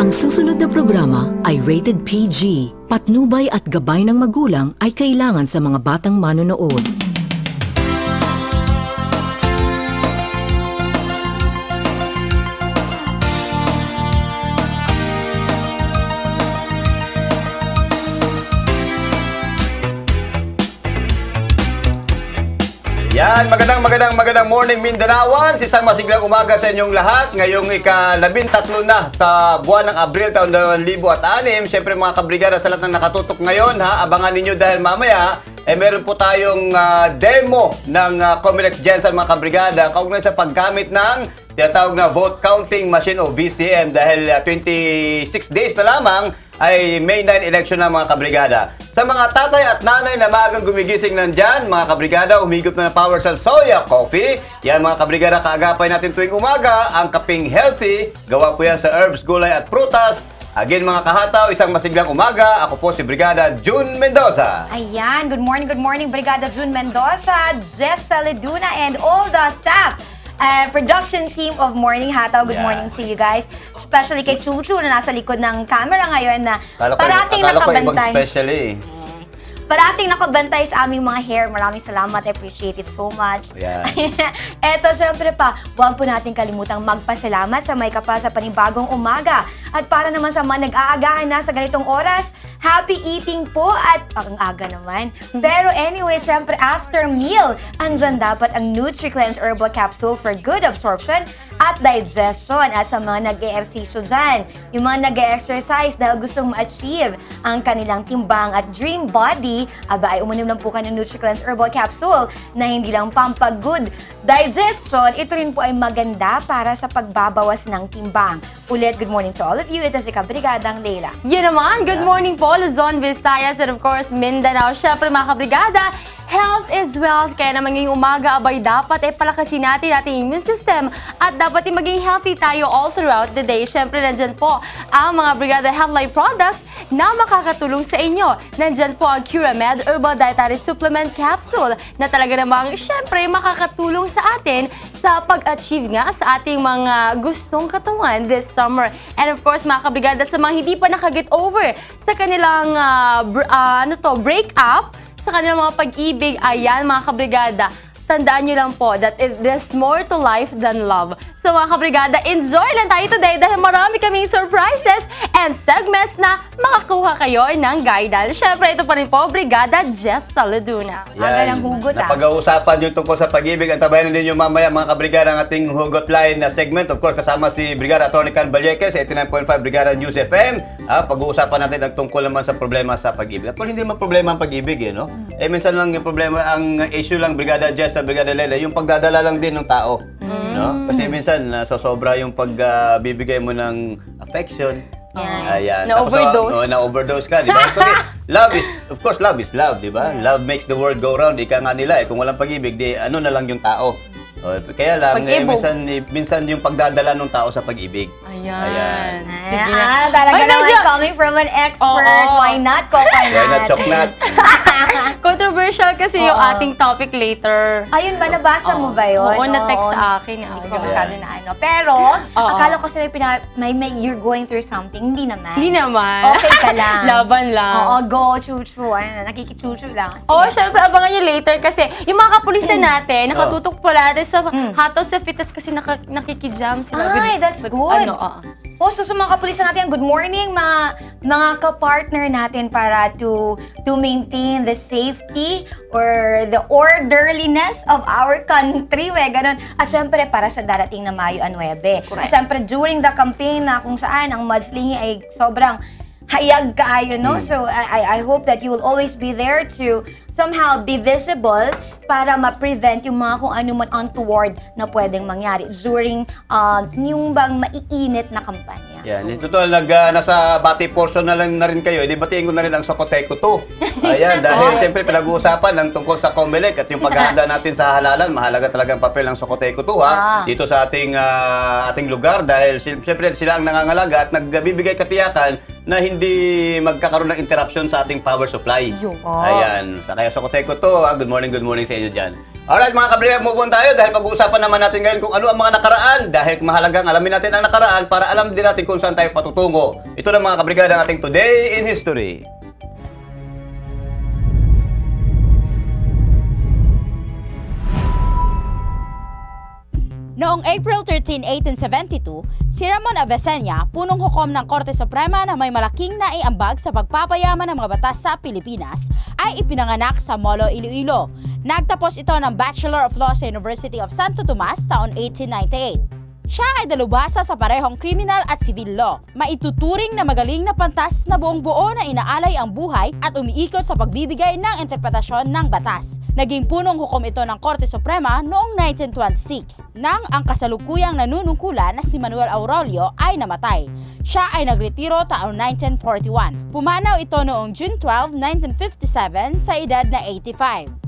Ang susunod na programa ay rated PG. Patnubay at gabay ng magulang ay kailangan sa mga batang manonood. Yan, magandang morning Mindanaoan. Isang masiglang umaga sa inyong lahat. Ngayong ika-13 na sa buwan ng Abril taon 2006. Siyempre mga kabrigada sa lahat ng nakatutok ngayon, abangan ninyo dahil mamaya meron po tayong demo ng Comelec Gensan mga kabrigada kaugnay sa paggamit ng tinatawag na vote counting machine o VCM dahil 26 days na lamang ay May 9 election na mga kabrigada. Sa mga tatay at nanay na maagang gumigising nandyan, mga kabrigada, umigop na ng Power Cell Soya Coffee. Yan mga kabrigada, kaagapay natin tuwing umaga, ang kaping healthy. Gawa po yan sa herbs, gulay at prutas. Again mga kahataw, isang masiglang umaga. Ako po si Brigada June Mendoza. Ayan, good morning Brigada June Mendoza, Jess Saladuna, and all the staff. Production team of Morning Hataw. Good morning to you guys. Especially kay Chuchu na nasa likod ng camera ngayon na parating nakabantay. Parating nakabantay sa aming mga hair. Maraming salamat. I appreciate it so much. Yeah. Eto, syempre pa, huwag po natin kalimutang magpasalamat sa may kapal sa panibagong umaga. At para naman sa mga nag-aagahan na sa ganitong oras, happy eating po at ang aga naman. Pero anyway, syempre after meal, andyan dapat ang NutriCleanse Herbal Capsule for good absorption at digestion. At sa mga nag-e-ersisyo dyan, yung mga nag-e-exercise dahil gustong ma-achieve ang kanilang timbang at dream body, aba ay uminom lang po kayo ng NutriCleanse Herbal Capsule na hindi lang pampag-good digestion, ito rin po ay maganda para sa pagbabawas ng timbang. Ulit, good morning to all of you. Ito si Kabrigadang Leila. Yun naman, good morning po, Luzon, Visayas, and of course, Mindanao. Siyempre mga kabrigada, health is wealth. Kaya naman ngayong umaga, abay dapat palakasin natin ating immune system at dapat maging healthy tayo all throughout the day. Siyempre, nandyan po ang mga Brigada Health Life products na makakatulong sa inyo. Nandyan po ang Curamed Herbal Dietary Supplement Capsule na talaga namang siyempre makakatulong sa atin sa pag-achieve nga sa ating mga gustong katawan this summer. And of course, mga kabrigada, sa mga hindi pa nakaget over sa kanilang break-up, sa kanilang mga pag-ibig, ayan mga kabrigada, tandaan nyo lang po that there's more to life than love. So mga kabrigada, enjoy lang tayo today dahil marami kaming surprises and segments na makakuha kayo ng guidance. Siyempre, ito pa rin po, Brigada Jess Saladuna. Aga ng hugot Napag-uusapan yung tungkol sa pag-ibig. Antabayan din yung mamaya mga kabrigada ang ating hugot line na segment. Of course, kasama si Brigada Atty. Can Balyeques, 89.5 Brigada News FM. Pag-uusapan natin ang tungkol naman sa problema sa pag-ibig. At kung hindi man problema ang pag-ibig, no? Minsan lang yung problema, ang issue lang, Brigada Jess at Brigada Leila, yung pagdadala lang din ng tao. No? Kasi minsan, sobra yung pagbibigay mo ng affection. Ayan. Na-overdose. Na-overdose ka, di ba? Love is, of course, love is love, di ba? Love makes the world go round. Ika nga nila, kung walang pag-ibig, di ano na lang yung tao. Kaya lang, minsan yung pagdadala ng tao sa pag-ibig. Ayan. Sige na. Talaga naman coming from an expert. Why not coconut? Why not choknat? Controversial kasi yung ating topic later. Ayun ba? Nabasa mo ba yun? Oo, na-text sa akin. Hindi ko masyado na ano. Pero, akala ko kasi you're going through something. Hindi naman. Hindi naman. Okay ka lang. Laban lang. Oo, go, chuchu. Ayun, nakikichuchu lang. Oo, syempre, abangan nyo later kasi yung mga kapulisan natin, nakatutok po natin sa Hatos sa Fitas kasi nakikijam sila. Ay, that's good. So sa mga kapulisan natin, good morning mga ka-partner natin para to maintain the safety or the orderliness of our country. Ganun. At syempre, para sa darating na Mayo 9. At syempre, during the campaign na kung saan ang mudslinging ay sobrang hayag kaayo, no? So, I hope that you will always be there to somehow be visible para ma-prevent yung mga kung ano man untoward na pwedeng mangyari during yung bang maiinit na kampanya. Yan, totoo, nasa bati portion na rin kayo. Batiin ko na rin ang Socoteco 2. Ayan, dahil siyempre pinag-uusapan ng tungkol sa Comelec at yung paghahanda natin sa halalan. Mahalaga talagang papel ng Socoteco 2 dito sa ating lugar dahil siyempre sila ang nangangalaga at nagbibigay katiyakan na hindi magkakaroon ng interruption sa ating power supply. Ayan, kaya Socoteco 2, good morning sa inyo dyan. Alright mga kabrigada, move on tayo dahil pag-uusapan naman natin ngayon kung ano ang mga nakaraan dahil mahalagang alamin natin ang nakaraan para alam din natin kung saan tayo patutungo. Ito na mga kabrigada ang ating Today in History. Noong April 13, 1872, si Ramon Avesenia, punong hukom ng Korte Suprema na may malaking naiambag sa pagpapayaman ng mga batas sa Pilipinas, ay ipinanganak sa Molo, Iloilo. Nagtapos ito ng Bachelor of Law sa University of Santo Tomas taon 1898. Siya ay dalubhasa sa parehong criminal at civil law. Maituturing na magaling na pantas na buong-buo na inaalay ang buhay at umiikot sa pagbibigay ng interpretasyon ng batas. Naging punong hukom ito ng Korte Suprema noong 1926 nang ang kasalukuyang nanunungkulan na si Manuel Aurelio ay namatay. Siya ay nagretiro taong 1941. Pumanaw ito noong June 12, 1957 sa edad na 85.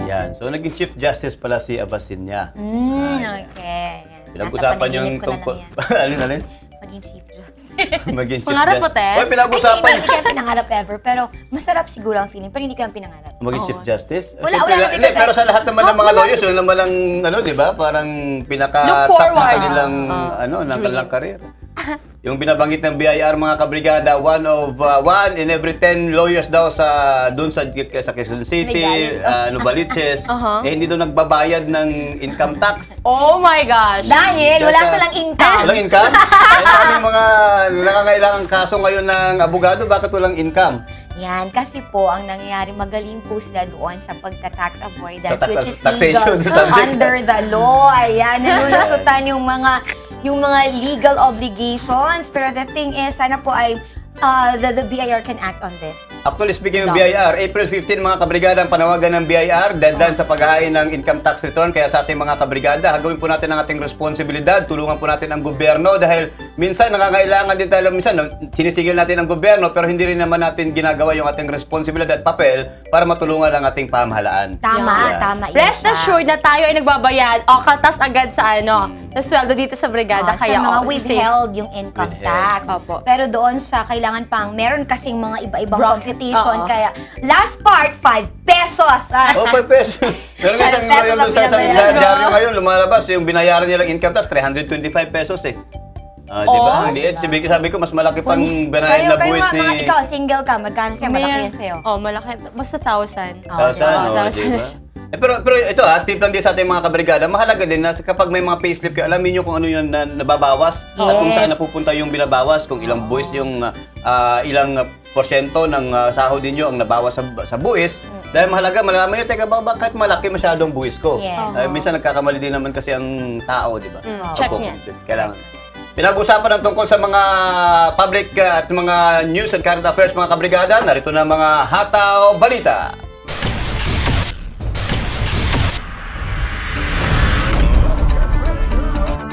Yan. So, naging Chief Justice pala si Avesenia. Okay. Pinag-usapan yung tungkol... Alin? Maging Chief Justice. Maging Chief Pangarap mo, Justice. Te? Oy, pinag-usapan... Hindi ko pinangarap ever, pero masarap siguro ang feeling, pero hindi ko yung pinangarap. Maging Chief Justice? Wala Siyempre, naman hindi, kasi- pero sa lahat naman ng mga lawyers, yun naman ang, ano, di ba? Parang Look pinaka-top forward. ng kanilang, ng kanilang karir. Yung binabanggit ng BIR mga kabrigada, one in every 10 lawyers daw sa Quezon City, Novaliches, eh hindi daw nagbabayad ng income tax. Oh my gosh! Dahil wala Sa- silang income. Walang income? Ay, maraming mga nangangailangang kaso ngayon ng abogado, bakit walang income? Yan, kasi po, ang nangyayari, magaling po sila doon sa pagka-tax avoidance, Sa which is taxation legal subject. under the law. Ayan, nalulusutan yung mga legal obligations. Pero the thing is, sana po ay the BIR can act on this. Actually, speaking of BIR, April 15 mga kabrigada ang panawagan ng BIR deadline sa paghahain ng income tax return. Kaya sa ating mga kabrigada, gagawin po natin ang ating responsibilidad. Tulungan po natin ang gobyerno dahil minsan nangangailangan din tayo, minsan sinisigil natin ang gobyerno pero hindi rin naman natin ginagawa yung ating responsibilidad at papel para matulungan ang ating pamahalaan. Tama, Yeah. tama. Rest assured na tayo ay nagbabayad o kaltas agad sa na sweldo dito sa brigada. Kaya sa mga safe. withheld yung income tax. Opo. Pero doon sa kailangan pang, meron kasing mga iba-ibang Bracket. computation. Oo. Kaya last part, 5 pesos. Oh, 5 pesos. Pero isang Pesos ngayon ang sa binabayaran. dyaryo ngayon, lumalabas yung binayaran nilang income tax, 325 pesos eh. Di ba? Ang liit. Sabi ko, mas malaki pang binayaran na buwis ni... Ikaw, single ka, magkano siya? Malaki yan sa'yo. Oh, malaki. Basta 1,000. Di ba? Pero ito tip lang din sa ating mga kabrigada, mahalaga din na kapag may mga payslip kayo, alamin nyo kung ano yung nababawas at kung saan napupunta yung binabawas, kung ilang buwis yung ilang porsyento ng sahod ninyo ang nabawas sa buwis. Dahil mahalaga, malalaman nyo, teka, bakit malaki masyadong buwis ko? Yes. Minsan nagkakamali din naman kasi ang tao, di ba? Check yan. Kailangan. Pinag-usapan ng tungkol sa mga public at mga news and current affairs mga kabrigada. Narito na mga hataw balita.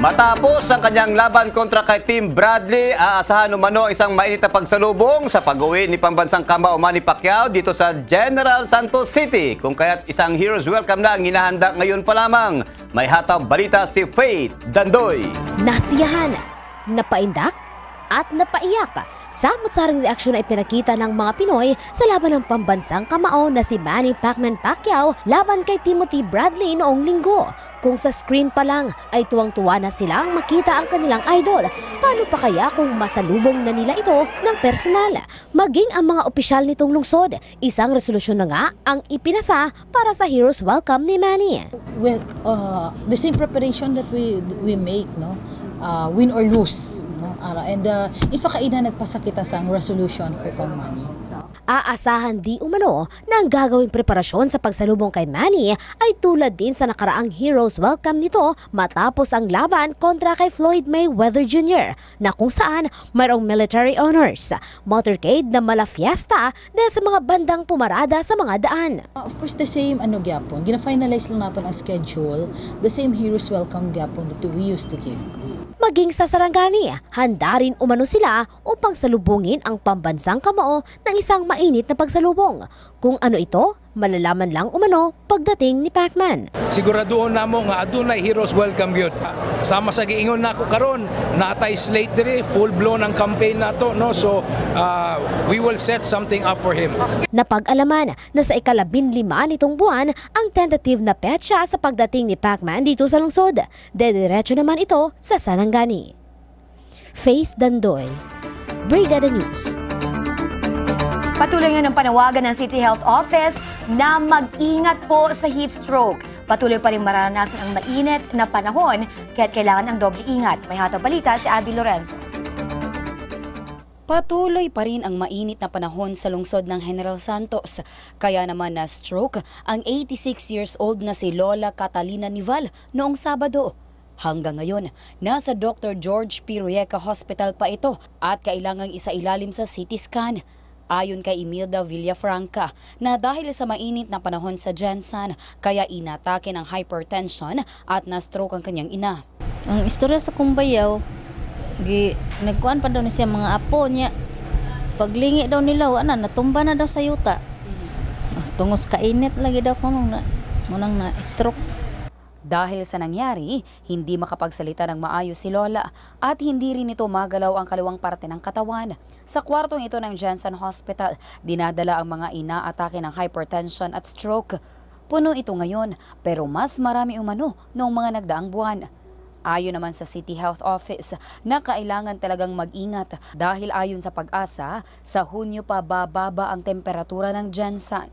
Matapos ang kanyang laban kontra kay Team Bradley, aasahan umano isang mainit na pagsalubong sa pag-uwi ni pambansang kamao Manny Pacquiao dito sa General Santos City. Kung kaya't isang hero's welcome na ang hinahanda ngayon pa lamang. May hataw balita si Faith Dandoy. Nasiyahan, napaindak at napaiyak. Samot-saring reaksyon ay pinakita ng mga Pinoy sa laban ng pambansang kamao na si Manny Pacman Pacquiao laban kay Timothy Bradley noong linggo. Kung sa screen pa lang ay tuwang-tuwa na silang makita ang kanilang idol. Paano pa kaya kung masalubong na nila ito ng personal? Maging ang mga opisyal nitong lungsod, isang resolusyon na nga ang ipinasa para sa Heroes Welcome ni Manny. Well, the same preparation that we make, no, win or lose, no, and in fact, nagpasakita sa resolution for Manny. Aasahan di umano na ang gagawing preparasyon sa pagsalubong kay Manny ay tulad din sa nakaraang Heroes Welcome nito matapos ang laban kontra kay Floyd Mayweather Jr. na kung saan mayroong military honors, motorcade na mala fiesta dahil sa mga bandang pumarada sa mga daan. Of course, the same gyapon. Gina-finalize lang natin ang schedule, the same Heroes Welcome gyapon that we used to give. Maging sa Sarangani, handa rin umano sila upang salubungin ang pambansang kamao ng isang mainit na pagsalubong. Kung ano ito, malalaman lang umano pagdating ni Pacman. Siguraduhon namo nga adunay heroes welcome gyud. Sama sa giingon nako karon, natay slate diri, full blown ang campaign nato, no? So we will set something up for him. Napag-alaman na sa ika-15 nitong buwan ang tentative na petsa sa pagdating ni Pacman dito sa lungsod. Dediretso naman ito sa Sarangani. Faith Dandoy, Brigada News. Patuloy nga ng panawagan ng City Health Office na mag-ingat po sa heat stroke. Patuloy pa rin maranasan ang mainit na panahon kaya't kailangan ng doble ingat. May hatang balita si Abby Lorenzo. Patuloy pa rin ang mainit na panahon sa lungsod ng General Santos. Kaya naman na stroke ang 86 years old na si Lola Catalina Nival noong Sabado. Hanggang ngayon, nasa Dr. George P. Rueca Hospital pa ito at kailangang isailalim sa CT scan. Ayon kay Imelda Villafranca na dahil sa mainit na panahon sa Jensen, kaya inatake ng hypertension at na-stroke ang kanyang ina. Ang istorya sa kumbayaw, nagkuhan pa daw niya mga apo niya. Paglingi daw nila, natumba na daw sa yuta. Tungos kainit lagi daw kunong na stroke. Dahil sa nangyari, hindi makapagsalita ng maayos si Lola at hindi rin ito magalaw ang kaliwang parte ng katawan. Sa kwartong ito ng Jensen Hospital, dinadala ang mga ina-atake ng hypertension at stroke. Puno ito ngayon pero mas marami umano noong mga nagdaang buwan. Ayon naman sa City Health Office na kailangan talagang mag-ingat dahil ayon sa Pag-asa, sa Hunyo pa bababa ang temperatura ng Jensen.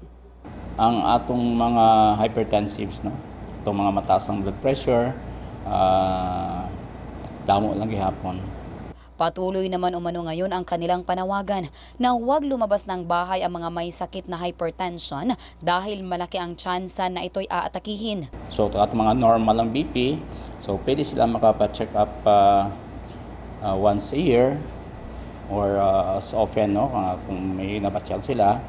Ang atong mga hypertensives, no? Itong mga mataas ang blood pressure, damo lang gihapon. Patuloy naman umano ngayon ang kanilang panawagan na huwag lumabas ng bahay ang mga may sakit na hypertension dahil malaki ang tsansa na ito'y aatakihin. So at mga normal ang BP, so pwede sila makapa-check up once a year or as often, no, kung may napacheck sila.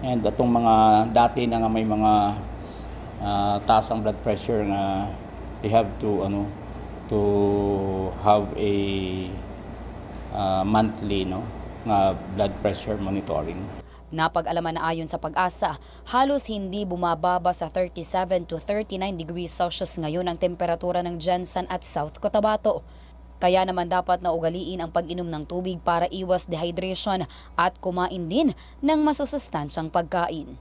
And itong mga dati na nga may mga taas ang blood pressure na they have to have a monthly, no, nga blood pressure monitoring. Napag-alaman na ayon sa Pag-asa, halos hindi bumababa sa 37 to 39 degrees Celsius ngayon ang temperatura ng Jensen at South Cotabato. Kaya naman dapat na ugaliin ang pag-inom ng tubig para iwas dehydration at kumain din ng masusustansyang pagkain.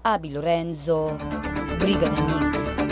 Abby Lorenzo, Brigada News.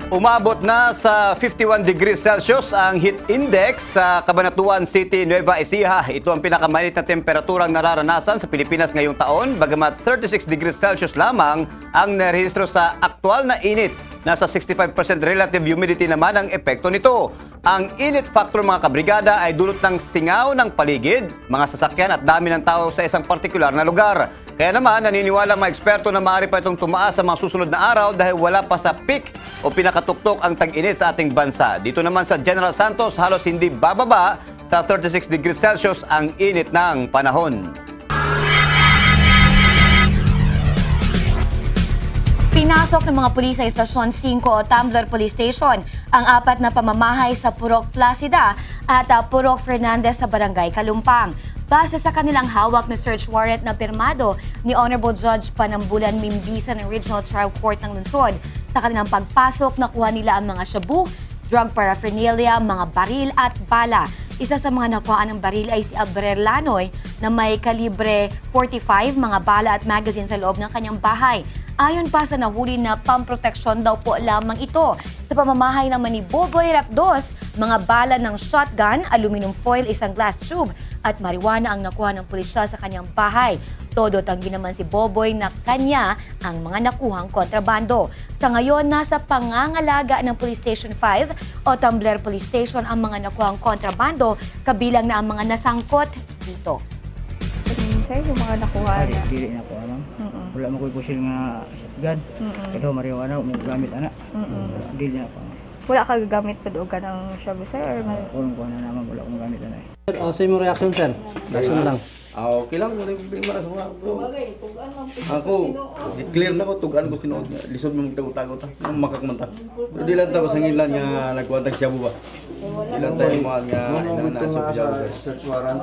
Umabot na sa 51 degrees Celsius ang heat index sa Cabanatuan City, Nueva Ecija. Ito ang pinakamainit na temperaturang nararanasan sa Pilipinas ngayong taon, bagamat 36 degrees Celsius lamang ang narehistro sa aktual na init. Nasa 65% relative humidity naman ang epekto nito. Ang init factor mga kabrigada ay dulot ng singaw ng paligid, mga sasakyan at dami ng tao sa isang partikular na lugar. Kaya naman naniniwala mga eksperto na maaari pa itong tumaas sa mga susunod na araw dahil wala pa sa peak o pinakatuktok ang tag-init sa ating bansa. Dito naman sa General Santos halos hindi bababa sa 36 degrees Celsius ang init ng panahon. Pinasok ng mga pulis sa Estasyon 5 o Tumbler Police Station ang 4 na pamamahay sa Purok Placida at Purok Fernandez sa Barangay Kalumpang. Base sa kanilang hawak na search warrant na pirmado ni Honorable Judge Panambulan Mimbisa ng Regional Trial Court ng Lungsod, sa kanilang pagpasok nakuha nila ang mga shabu, drug paraphernalia, mga baril at bala. Isa sa mga nakuha ng baril ay si Abrer Lanoy na may kalibre 45, mga bala at magazine sa loob ng kanyang bahay. Ayon pa sa nahuli na pamproteksyon daw po lamang ito. Sa pamamahay naman ni Boboy Rapdos, mga bala ng shotgun, aluminum foil, isang glass tube at marijuana ang nakuha ng pulisya sa kanyang bahay. Todo tanggi naman si Boboy na kanya ang mga nakuhang kontrabando. Sa ngayon, nasa pangangalaga ng Police Station 5 o Tumbler Police Station ang mga nakuhang kontrabando, kabilang na ang mga nasangkot dito. Sir, yung mga nakuha na? Dili na po, ma'am. Wala mo ko'y pusil nga shotgun. Ito, marijuana, mo gamit, anak. Dili na po. Wala ka gagamit pa doon ka ng shabu, sir? Walang kuha na naman, wala kong gamit, anak. Sa mo reaction, sir? Reaction lang. Okay lang, wala yung bimara sa mga bro. Ako, clear na ko, tugaan ko sinuod niya. Lisod mo magtago-tago ta, nang makakmanta. Pero di lang tapos ang ilan nga nagkuwantag siya buba. Ilan tayo mga nga nanasok siya buba. Search warrant.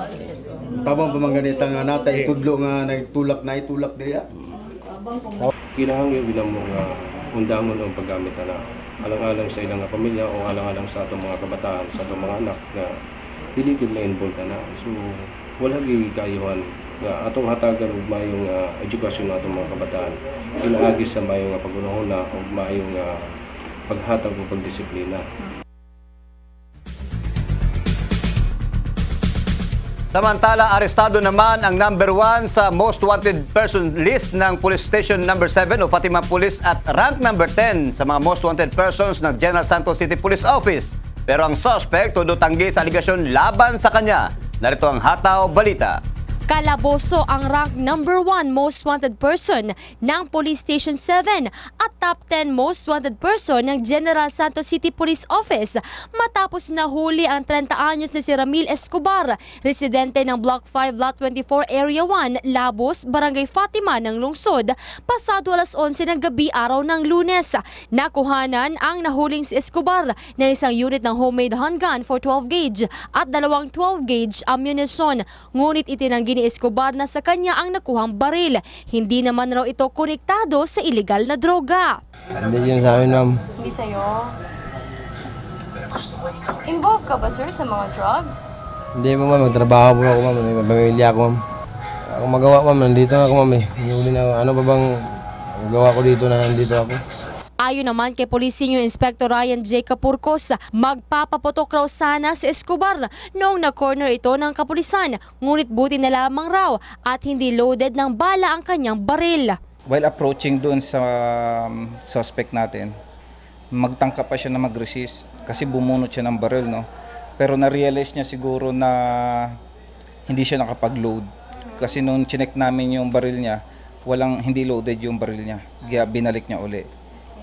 Tabang pa mga ganita nga natay, tudlo nga nagtulak na itulak diya. Kinahangyo bilang mga undangon ang paggamit na alang-alang sa ilang pamilya o alang-alang sa atong mga kabataan, sa atong mga anak na dili gyud na-involve na. So wala gyud kayuhan nga atong hatagan og mayong edukasyon atong mga kabataan. Pinaagi sa mayong pag-unahuna o mayong paghatag o pagdisiplina. Samantala, arestado naman ang number 1 sa most wanted person list ng Police Station number 7 o Fatima Police at rank number 10 sa mga most wanted persons ng General Santos City Police Office. Pero ang suspect todo tanggi sa aligasyon laban sa kanya. Narito ang Hataw Balita. Calaboso ang rank number 1 most wanted person ng Police Station 7 at top 10 most wanted person ng General Santos City Police Office matapos nahuli ang 30 anyos na si Ramil Escobar, residente ng Block 5, Lot 24, Area 1, Labos, Barangay Fatima ng Lungsod, pasado alas 11 ng gabi araw ng Lunes. Nakuhanan ang nahuling si Escobar ng isang unit ng homemade handgun for 12 gauge at dalawang 12 gauge ammunition. Ngunit itinanggi ni Escobar na sa kanya ang nakuhang baril. Hindi naman raw ito konektado sa illegal na droga. Hindi yun sa amin, ma'am. Hindi sa'yo? Involved ka ba, sir, sa mga drugs? Hindi po, ma'am. Magtrabaho po ako, ma'am. May pamilya ako, ma'am. Ako magawa, ma'am. Nandito na ako, ma'am. Ano pa bang gawa ko dito na nandito ako? Ayon naman kay Police Senior Inspector Ryan J. Capurcos, magpapaputok raw sana si Escobar noong na-corner ito ng kapulisan. Ngunit buti na lamang raw at hindi loaded ng bala ang kanyang baril. While approaching doon sa suspect natin, magtangka pa siya na mag-resist kasi bumunot siya ng baril, no? Pero na-realize niya siguro na hindi siya nakapag-load. Kasi nung chinek namin yung baril niya, hindi loaded yung baril niya. Kaya binalik niya uli.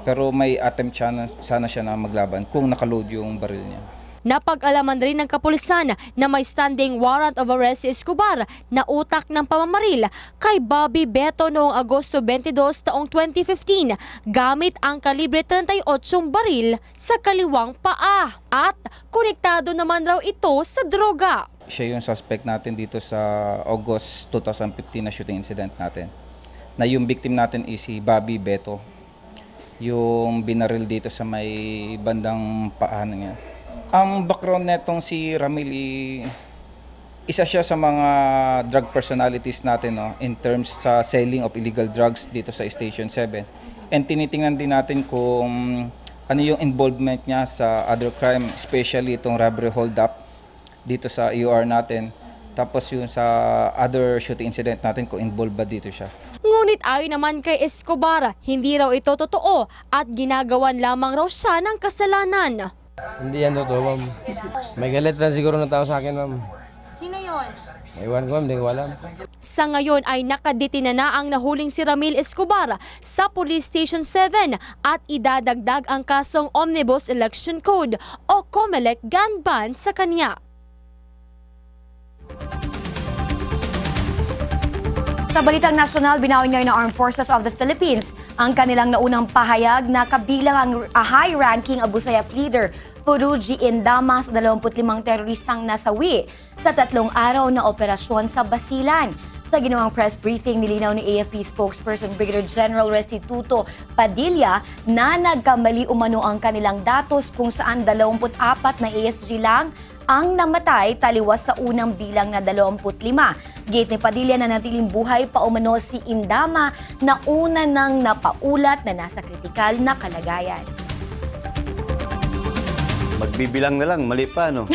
Pero may attempt sana siya na maglaban kung nakaload yung baril niya. Napag-alaman rin ng kapulisan na may standing warrant of arrest si Escobar na utak ng pamamaril kay Bobby Beto noong Agosto 22 taong 2015 gamit ang kalibre 38 baril sa kaliwang paa. At konektado naman raw ito sa droga. Siya yung suspect natin dito sa August 2015 na shooting incident natin. Na yung victim natin is si Bobby Beto. Yung binaril dito sa may bandang paan niya. Ang background netong si Ramil, isa siya sa mga drug personalities natin, no, in terms sa selling of illegal drugs dito sa Station 7. And tinitingnan din natin kung ano yung involvement niya sa other crime, especially itong robbery hold-up dito sa EOR natin. Tapos yung sa other shooting incident natin kung involved ba dito siya. Ngunit ayon naman kay Escobar, hindi raw ito totoo at ginagawan lamang raw siya ng kasalanan. Hindi yan totoo, ma'am. May galit lang siguro na tao sa akin, ma'am. Sino yon? Ewan ko, ma'am. Hindi ko alam. Sa ngayon ay nakadetina na ang nahuling si Ramil Escobar sa Police Station 7 at idadagdag ang kasong Omnibus Election Code o COMELEC gun ban sa kanya. Sa balitang nasyonal, binawin ngayon ng Armed Forces of the Philippines ang kanilang naunang pahayag na kabilang ang high-ranking Abu Sayyaf leader Furuji Indama sa 25 teroristang nasawi sa 3 araw na operasyon sa Basilan. Sa ginawang press briefing, nilinaw ni AFP spokesperson Brigadier General Restituto Padilla na nagkamali umano ang kanilang datos kung saan 24 na ASG lang ang namatay taliwas sa unang bilang na 25. Gate ni Padilla na natiling buhay pa umano si Indama na una nang napaulat na nasa kritikal na kalagayan. Magbibilang na lang, mali pa, no?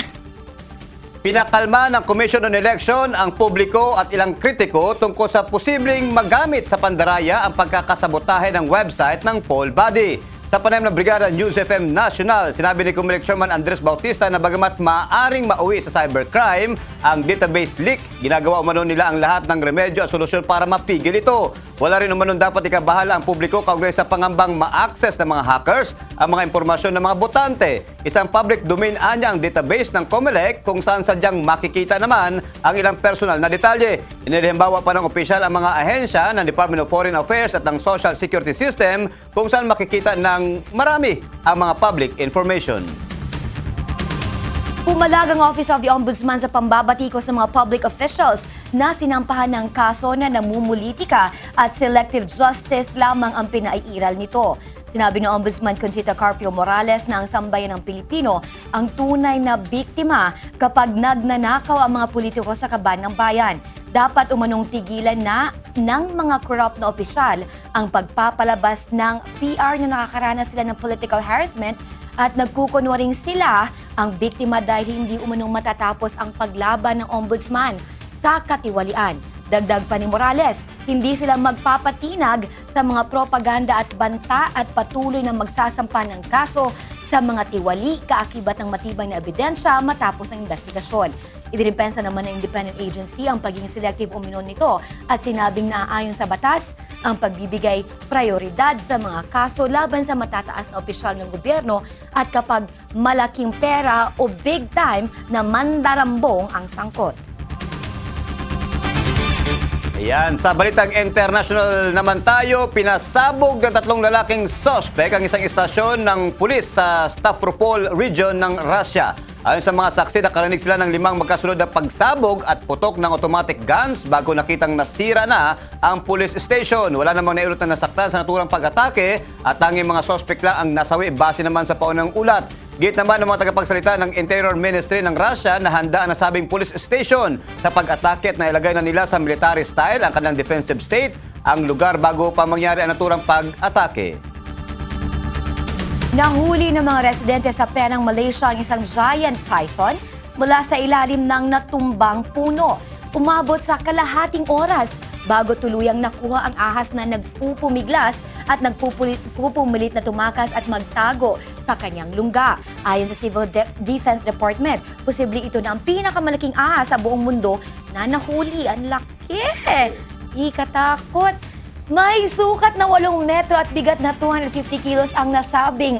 Pinakalma ng Commission on Election ang publiko at ilang kritiko tungkol sa posibleng magamit sa pandaraya ang pagkakasabotahe ng website ng poll body. Sa panayam ng Brigada News FM National, sinabi ni Comelec Chairman Andres Bautista na bagamat maaaring mauwi sa cybercrime ang database leak, ginagawa umano nila ang lahat ng remedyo at solusyon para mapigil ito. Wala rin umano dapat ikabahala ang publiko kaugnay sa pangambang ma-access ng mga hackers ang mga impormasyon ng mga botante. Isang public domain anya ang database ng Comelec kung saan sadyang makikita naman ang ilang personal na detalye. Inilimbawa pa ng opisyal ang mga ahensya ng Department of Foreign Affairs at ng Social Security System kung saan makikita ng marami ang mga public information. Pumalag ang Office of the Ombudsman sa pambabatikos ng mga public officials na sinampahan ng kaso na namumulitika at selective justice lamang ang pinaiiral nito. Sinabi ng Ombudsman Conchita Carpio Morales na ang sambayan ng Pilipino ang tunay na biktima kapag nagnanakaw ang mga politiko sa kaban ng bayan. Dapat umanong tigilan na ng mga corrupt na opisyal ang pagpapalabas ng PR na nakakaranas sila ng political harassment at nagkukunwaring sila ang biktima dahil hindi umanong matatapos ang paglaban ng ombudsman sa katiwalian. Dagdag pa ni Morales, hindi sila magpapatinag sa mga propaganda at banta at patuloy na magsasampa ng kaso sa mga tiwali kaakibat ng matibay na ebidensya matapos ang investigasyon. Idinimpensa naman ng independent agency ang pagiging selective umano nito at sinabing naaayon sa batas ang pagbibigay prioridad sa mga kaso laban sa matataas na opisyal ng gobyerno at kapag malaking pera o big time na mandarambong ang sangkot. Ayan, sa balitang international naman tayo, pinasabog ng 3 lalaking suspect ang isang istasyon ng pulis sa Stavropol region ng Russia. Ayon sa mga saksi, nakarinig sila ng 5 magkasunod na pagsabog at putok ng automatic guns bago nakitang nasira na ang police station. Wala namang nairot na nasaktan sa naturang pag-atake at tanging mga suspect lang ang nasawi base naman sa paunang ulat. Git naman ng mga tagapagsalita ng Interior Ministry ng Russia na handa ang nasabing police station sa pag-atake at nailagay na nila sa military style ang kanilang defensive state ang lugar bago pa mangyari ang naturang pag-atake. Nahuli ng mga residente sa Penang, Malaysia ang isang giant python mula sa ilalim ng natumbang puno. Umabot sa kalahating oras bago tuluyang nakuha ang ahas na nagpupumiglas at nagpupumilit na tumakas at magtago sa kanyang lungga. Ayon sa Civil Defense Department, posible ito na ang pinakamalaking ahas sa buong mundo na nahuli. Ang laki! Di katakot! May sukat na 8 metro at bigat na 250 kilos ang nasabing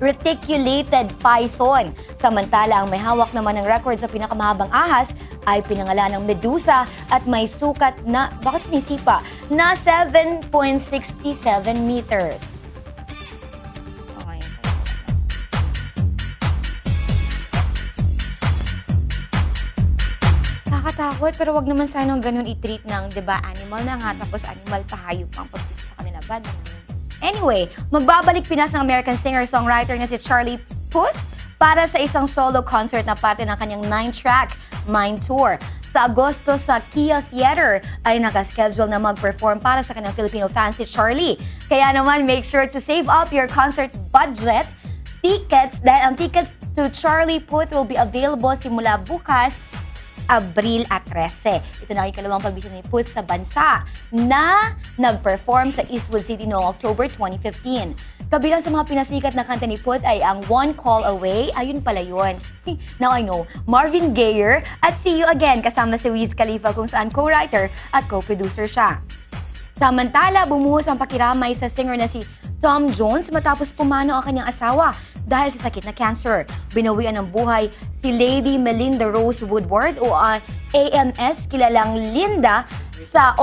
reticulated python. Samantala, ang may hawak naman ng record sa pinakamahabang ahas ay pinangalan ng Medusa at may sukat na, bakit sinisipa, na 7.67 meters. Okay. Nakakatakot, pero wag naman sanang ganun i-treat ng, di ba, animal na nga, tapos animal pa, hayop pang pagpito sa kanila. Bad naman. Anyway, magbabalik Pinas ng American singer-songwriter na si Charlie Puth para sa isang solo concert na parte ng kanyang 9-track Mind Tour. Sa Agosto sa Kia Theater ay nakaschedule na mag-perform para sa kanyang Filipino fans si Charlie. Kaya naman, make sure to save up your concert budget tickets dahil ang tickets to Charlie Puth will be available simula bukas, Abril at 13. Ito na ang ikalawang pagbisita ni Puth sa bansa na nag-perform sa Eastwood City noong October 2015. Kabilang sa mga pinasikat na kanta ni Puth ay ang One Call Away, ayun pala yun. Now I know, Marvin Gaye at See You Again kasama si Wiz Khalifa kung saan co-writer at co-producer siya. Samantala, bumuhos ang pakiramay sa singer na si Tom Jones matapos pumanaw ang kanyang asawa dahil sa sakit na cancer. Binawian ng buhay si Lady Melinda Rose Woodward o AMS, kilalang Linda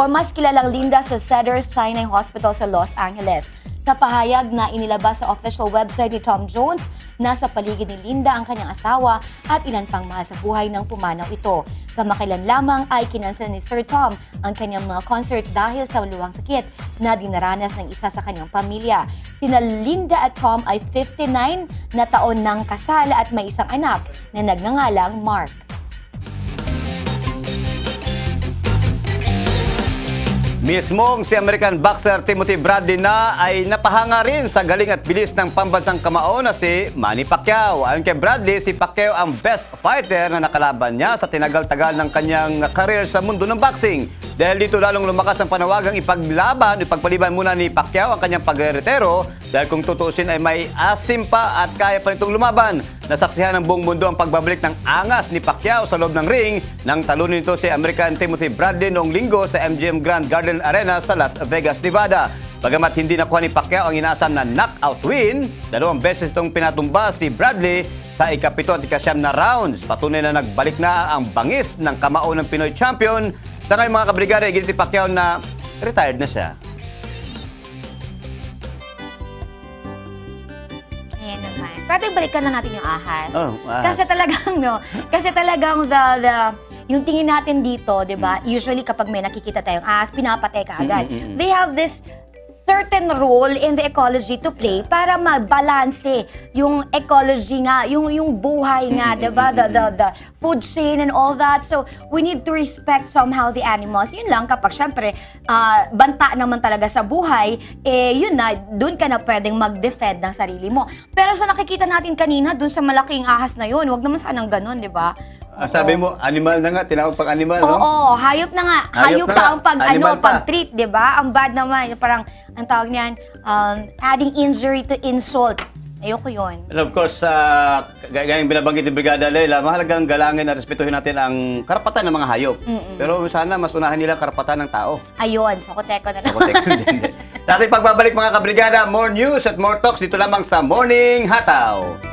mas kilalang Linda sa Cedars-Sinai Hospital sa Los Angeles. Sa pahayag na inilabas sa official website ni Tom Jones, nasa paligid ni Linda ang kanyang asawa at ilan pang mahal sa buhay ng pumanaw ito. Kamakailan lamang ay kinansel ni Sir Tom ang kanyang mga concert dahil sa luwang sakit na dinaranas ng isa sa kanyang pamilya. Sina Linda at Tom ay 59 na taon ng kasal at may isang anak na nagngangalang Mark. Mismong si American boxer Timothy Bradley na ay napahanga rin sa galing at bilis ng pambansang kamao na si Manny Pacquiao. Ayon kay Bradley, si Pacquiao ang best fighter na nakalaban niya sa tinagal-tagal ng kanyang career sa mundo ng boxing. Dahil dito lalong lumakas ang panawagang ipagpaliban muna ni Pacquiao ang kanyang pagretero dahil kung tutusin ay may asim pa at kaya pa nitong lumaban. Nasaksihan ng buong mundo ang pagbabalik ng angas ni Pacquiao sa loob ng ring nang talunin nito si American Timothy Bradley noong linggo sa MGM Grand Garden Arena sa Las Vegas, Nevada. Bagamat hindi nakuha ni Pacquiao ang inaasam na knockout win, 2 beses itong pinatumba si Bradley sa ika-7 at ika-9 na rounds. Patunay na nagbalik na ang bangis ng kamao ng Pinoy champion. Sa ngayon mga kabrigada, iginit ni Pacquiao na retired na siya. Ayan naman. Pwede balikan na natin yung ahas. Oh, ahas. Kasi talagang yung tingin natin dito, di ba? Usually kapag may nakikita tayong ahas, pinapatay ka agad. They have this certain role in the ecology to play para mabalanse yung ecology nga, yung buhay nga, diba? The food chain and all that. So, we need to respect somehow the animals. Yun lang, kapag syempre, banta naman talaga sa buhay, yun na, dun ka na pwedeng mag-defend ng sarili mo. Pero sa nakikita natin kanina, dun sa malaking ahas na yun, wag naman sanang ganun, diba? Sabi mo, animal na nga, tinawag pang animal, no? Oo, hayop na nga. Hayop pa ang pag-treat, di ba? Ang bad naman, parang, ang tawag niyan, adding injury to insult. Ayoko yun. And of course, gaya yung binabanggit ni Brigada Leila, mahalagang galangin at respetuhin natin ang karapatan ng mga hayop. Pero sana mas unahin nila ang karapatan ng tao. Ayun, sokoteko na lang. Sa ating pagbabalik mga kabrigada, more news at more talks dito lamang sa Morning Hataw.